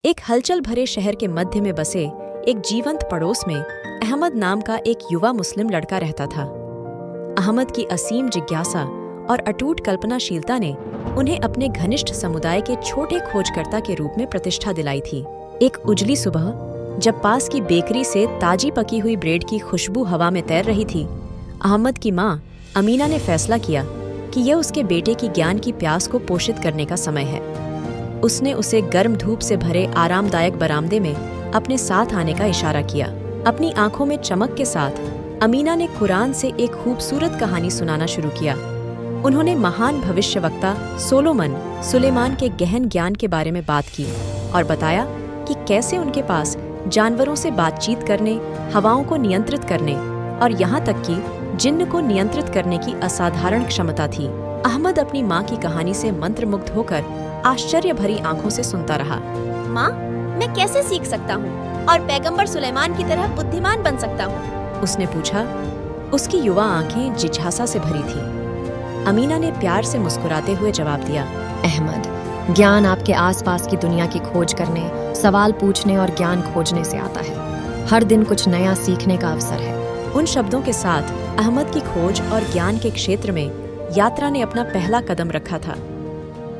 एक हलचल भरे शहर के मध्य में बसे एक जीवंत पड़ोस में अहमद नाम का एक युवा मुस्लिम लड़का रहता था। अहमद की असीम जिज्ञासा और अटूट कल्पनाशीलता ने उन्हें अपने घनिष्ठ समुदाय के छोटे खोजकर्ता के रूप में प्रतिष्ठा दिलाई थी। एक उजली सुबह जब पास की बेकरी से ताजी पकी हुई ब्रेड की खुशबू हवा में तैर रही थी, अहमद की माँ अमीना ने फैसला किया कि यह उसके बेटे की ज्ञान की प्यास को पोषित करने का समय है। उसने उसे गर्म धूप से भरे आरामदायक बरामदे में अपने साथ आने का इशारा किया। अपनी आंखों में चमक के साथ अमीना ने कुरान से एक खूबसूरत कहानी सुनाना शुरू किया। उन्होंने महान भविष्यवक्ता सुलेमान के गहन ज्ञान के बारे में बात की और बताया कि कैसे उनके पास जानवरों से बातचीत करने, हवाओं को नियंत्रित करने और यहाँ तक कि जिन्न को नियंत्रित करने की असाधारण क्षमता थी। अहमद अपनी माँ की कहानी से मंत्रमुग्ध होकर आश्चर्य भरी आंखों से सुनता रहा। माँ, मैं कैसे सीख सकता हूँ और पैगंबर सुलेमान की तरह बुद्धिमान बन सकता हूँ? उसने पूछा। उसकी युवा आंखें जिज्ञासा से भरी थी। अमीना ने प्यार से मुस्कुराते हुए जवाब दिया, अहमद, ज्ञान आपके आसपास की दुनिया की खोज करने, सवाल पूछने और ज्ञान खोजने से आता है। हर दिन कुछ नया सीखने का अवसर है। उन शब्दों के साथ अहमद की खोज और ज्ञान के क्षेत्र में यात्रा ने अपना पहला कदम रखा था।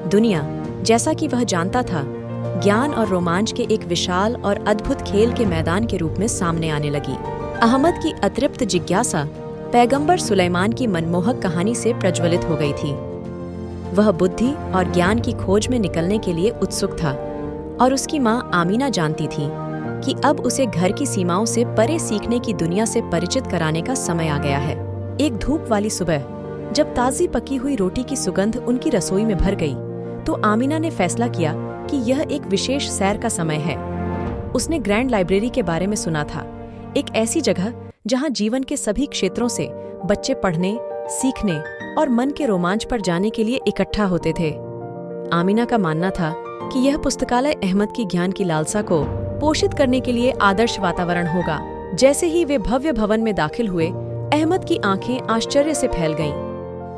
दुनिया, जैसा कि वह जानता था, ज्ञान और रोमांच के एक विशाल और अद्भुत खेल के मैदान के रूप में सामने आने लगी। अहमद की अतृप्त जिज्ञासा पैगंबर सुलेमान की मनमोहक कहानी से प्रज्वलित हो गई थी। वह बुद्धि और ज्ञान की खोज में निकलने के लिए उत्सुक था और उसकी माँ आमीना जानती थी कि अब उसे घर की सीमाओं से परे सीखने की दुनिया से परिचित कराने का समय आ गया है। एक धूप वाली सुबह जब ताज़ी पकी हुई रोटी की सुगंध उनकी रसोई में भर गई, तो आमीना ने फैसला किया कि यह एक विशेष सैर का समय है। उसने ग्रैंड लाइब्रेरी के बारे में सुना था, एक ऐसी जगह जहां जीवन के सभी क्षेत्रों से बच्चे पढ़ने, सीखने और मन के रोमांच पर जाने के लिए इकट्ठा होते थे। आमीना का मानना था कि यह पुस्तकालय अहमद की ज्ञान की लालसा को पोषित करने के लिए आदर्श वातावरण होगा। जैसे ही वे भव्य भवन में दाखिल हुए, अहमद की आंखें आश्चर्य से फैल गईं।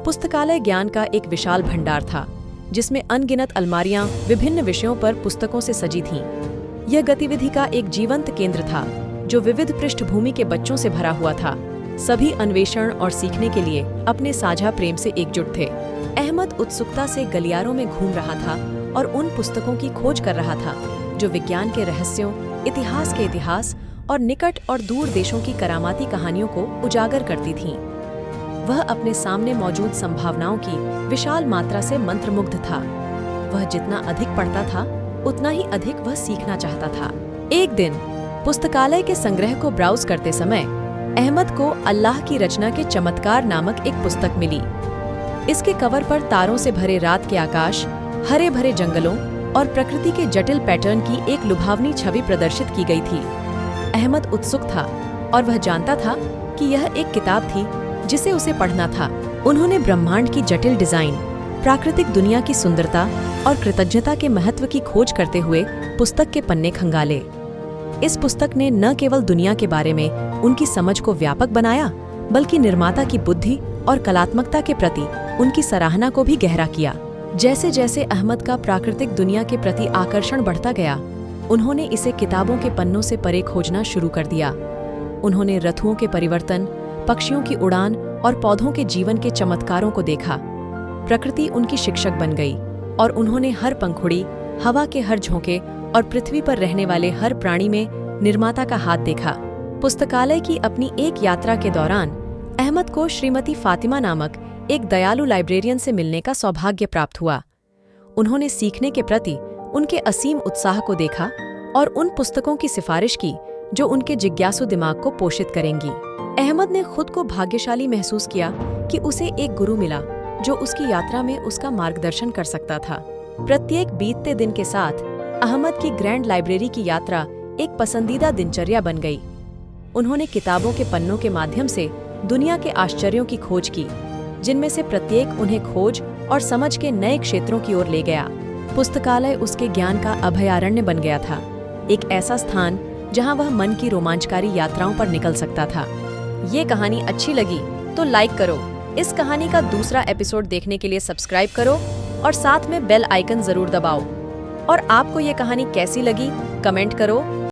पुस्तकालय ज्ञान का एक विशाल भंडार था, जिसमें अनगिनत अलमारियां विभिन्न विषयों पर पुस्तकों से सजी थीं। यह गतिविधि का एक जीवंत केंद्र था, जो विविध पृष्ठभूमि के बच्चों से भरा हुआ था। सभी अन्वेषण और सीखने के लिए अपने साझा प्रेम से एकजुट थे। अहमद उत्सुकता से गलियारों में घूम रहा था और उन पुस्तकों की खोज कर रहा था जो विज्ञान के रहस्यों, इतिहास के इतिहास और निकट और दूर देशों की करामाती कहानियों को उजागर करती थीं। वह अपने सामने मौजूद संभावनाओं की विशाल मात्रा से मंत्रमुग्ध था। वह जितना अधिक पढ़ता था, उतना ही अधिक वह सीखना चाहता था। एक दिन पुस्तकालय के संग्रह को ब्राउज करते समय अहमद को अल्लाह की रचना के चमत्कार नामक एक पुस्तक मिली। इसके कवर पर तारों से भरे रात के आकाश, हरे भरे जंगलों और प्रकृति के जटिल पैटर्न की एक लुभावनी छवि प्रदर्शित की गई थी। अहमद उत्सुक था और वह जानता था कि यह एक किताब थी जिसे उसे पढ़ना था। उन्होंने ब्रह्मांड की जटिल डिजाइन, प्राकृतिक दुनिया की सुंदरता और कृतज्ञता के महत्व की खोज करते हुए पुस्तक के पन्ने खंगाले। इस पुस्तक ने न केवल दुनिया के बारे में उनकी समझ को व्यापक बनाया, बल्कि निर्माता की बुद्धि और कलात्मकता के प्रति उनकी सराहना को भी गहरा किया। जैसे जैसे अहमद का प्राकृतिक दुनिया के प्रति आकर्षण बढ़ता गया, उन्होंने इसे किताबों के पन्नों से परे खोजना शुरू कर दिया। उन्होंने रथुओं के परिवर्तन, पक्षियों की उड़ान और पौधों के जीवन के चमत्कारों को देखा। प्रकृति उनकी शिक्षक बन गई और उन्होंने हर पंखुड़ी, हवा के हर झोंके और पृथ्वी पर रहने वाले हर प्राणी में निर्माता का हाथ देखा। पुस्तकालय की अपनी एक यात्रा के दौरान अहमद को श्रीमती फातिमा नामक एक दयालु लाइब्रेरियन से मिलने का सौभाग्य प्राप्त हुआ। उन्होंने सीखने के प्रति उनके असीम उत्साह को देखा और उन पुस्तकों की सिफारिश की जो उनके जिज्ञासु दिमाग को पोषित करेंगी। अहमद ने खुद को भाग्यशाली महसूस किया कि उसे एक गुरु मिला जो उसकी यात्रा में उसका मार्गदर्शन कर सकता था। प्रत्येक बीतते दिन के साथ अहमद की ग्रैंड लाइब्रेरी की यात्रा एक पसंदीदा दिनचर्या बन गई। उन्होंने किताबों के पन्नों के माध्यम से दुनिया के आश्चर्यों की खोज की, जिनमें से प्रत्येक उन्हें खोज और समझ के नए क्षेत्रों की ओर ले गया। पुस्तकालय उसके ज्ञान का अभयारण्य बन गया था, एक ऐसा स्थान जहां वह मन की रोमांचकारी यात्राओं पर निकल सकता था। ये कहानी अच्छी लगी तो लाइक करो। इस कहानी का दूसरा एपिसोड देखने के लिए सब्सक्राइब करो और साथ में बेल आइकन जरूर दबाओ। और आपको ये कहानी कैसी लगी, कमेंट करो